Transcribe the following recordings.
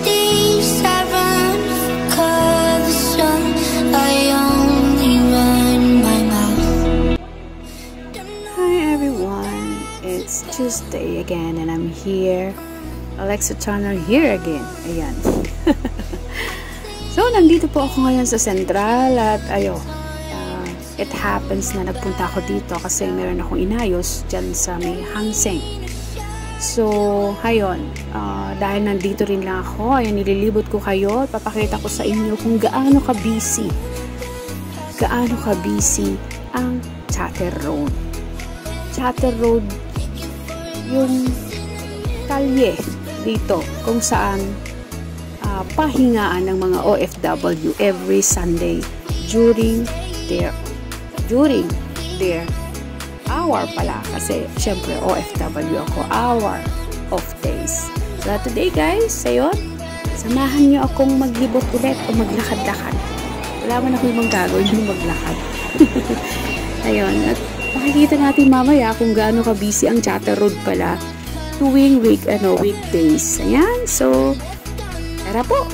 days I run for cover, so I only run my mouth. Hi everyone, it's Tuesday again and I'm here. Alexa Channel here again. Ayan. So, nandito po ako ngayon sa Central at it happens na nagpunta ako dito kasi meron akong inayos dyan sa may Hang Seng. So, hayon, dahil nandito rin lang ako, ayan, nililibot ko kayo, papakita ko sa inyo kung gaano ka-busy ang Chatter Road. Chatter Road, yung kalye dito kung saan pahingaan ng mga OFW every Sunday during their hour pala kasi syempre OFW ako, hour of days. So today guys, sayon, samahan niyo akong maglibot ulit o maglakad-lakad. Wala man ako ibang gagawin yung maglakad. Ayun, at makikita natin mamaya kung gaano ka-busy ang Chatter Road pala tuwing weekdays. Ayan, so tara po.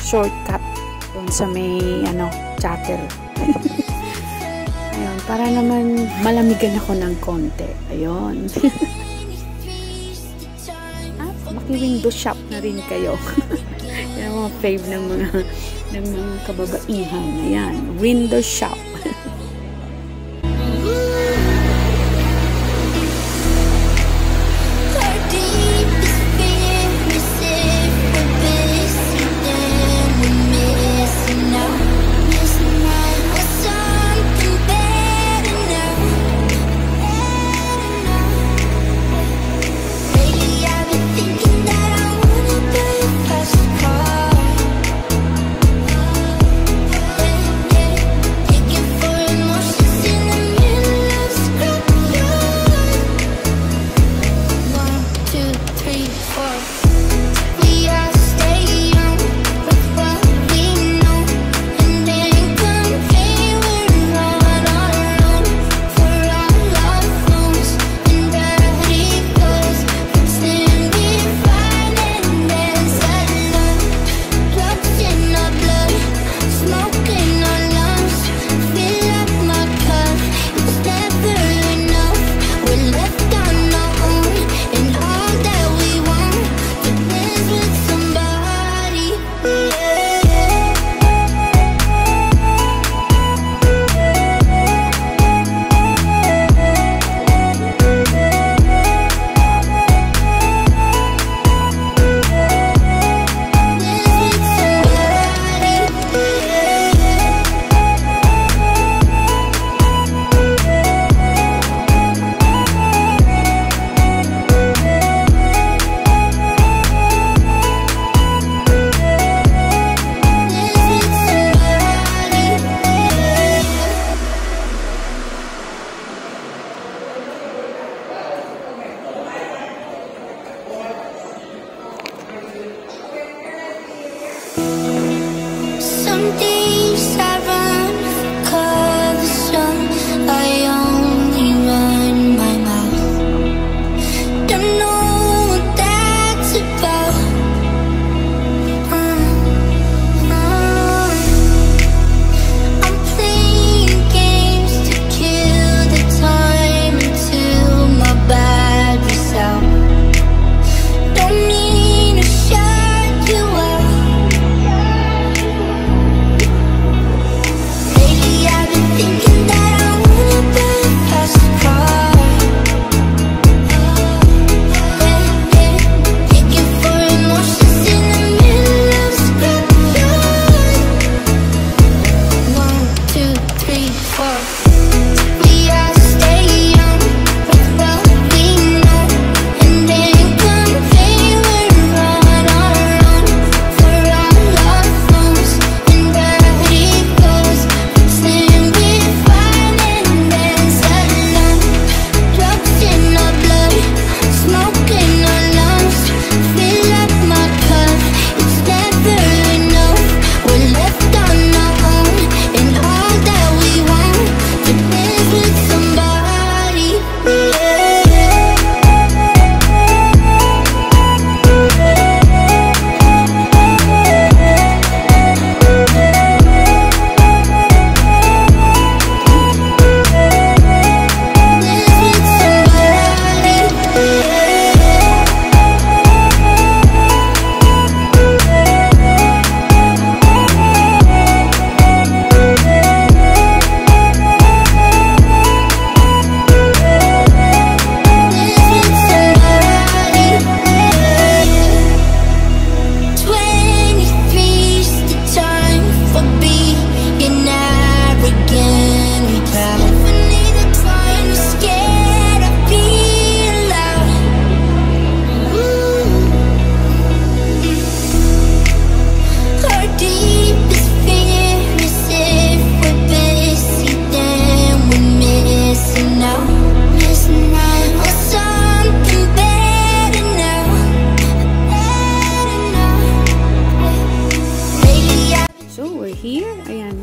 shortcut doon sa may chatter. Ayun, para naman malamigan ako ng konti. Ayun. Maki-window shop na rin kayo. Yan ang mga fave ng mga kababaihan. Ayan, window shop.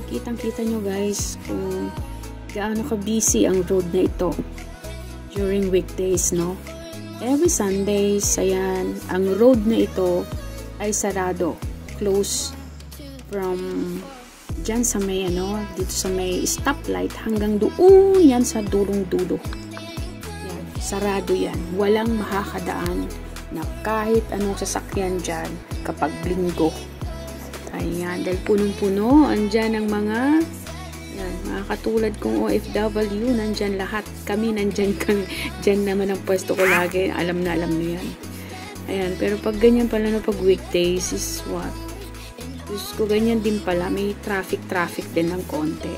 Kitang-kita nyo guys kung gaano ka-busy ang road na ito during weekdays, no? Every Sundays, ayan, ang road na ito ay sarado, close from dyan sa may dito sa may stoplight hanggang doon yan sa dulong-dulo. Yan, sarado yan. Walang makakadaan na kahit anong sasakyan dyan kapag linggo. Ayan, dahil punong-puno, andyan ang mga katulad kong OFW, nandyan lahat. Kami, nandyan kami. Dyan naman ang pwesto ko lagi. Alam na yan. Ayan, pero pag ganyan pala pag weekdays is what? Diyos ko, ganyan din pala. May traffic din ng konti.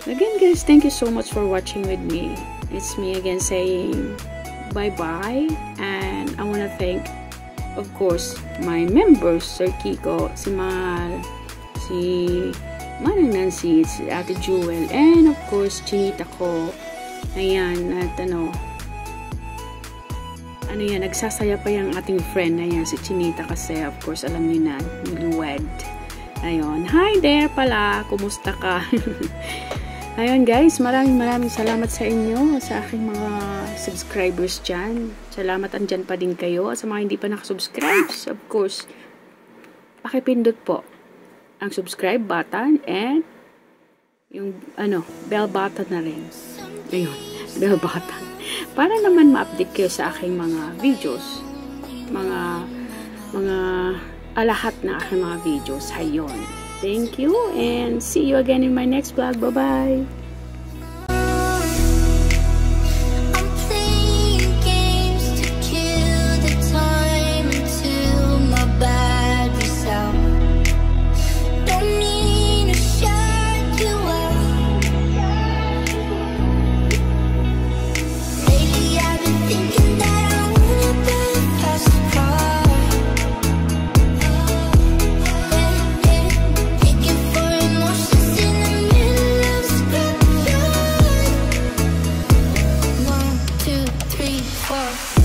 Again, guys, thank you so much for watching with me. It's me again saying bye-bye. And I wanna thank, of course, my members, Sir Kiko, si Mal, si Manang Nancy, si Ate Jewel, and of course, Chinita ko. Ayan, at nagsasaya pa yung ating friend na yan, si Chinita, kasi of course, alam niyo na, newlywed. Ayun, hi there pala, kumusta ka? Ayun guys, maraming salamat sa inyo, sa aking mga subscribers dyan. Salamat, andyan pa din kayo. Sa mga hindi pa nakasubscribe, of course, pakipindot po ang subscribe button and yung bell button na rin. Ayun, bell button. Para naman ma-update kayo sa aking mga videos. Mga lahat na aking mga videos. Ayun. Thank you and see you again in my next vlog. Bye-bye! Four.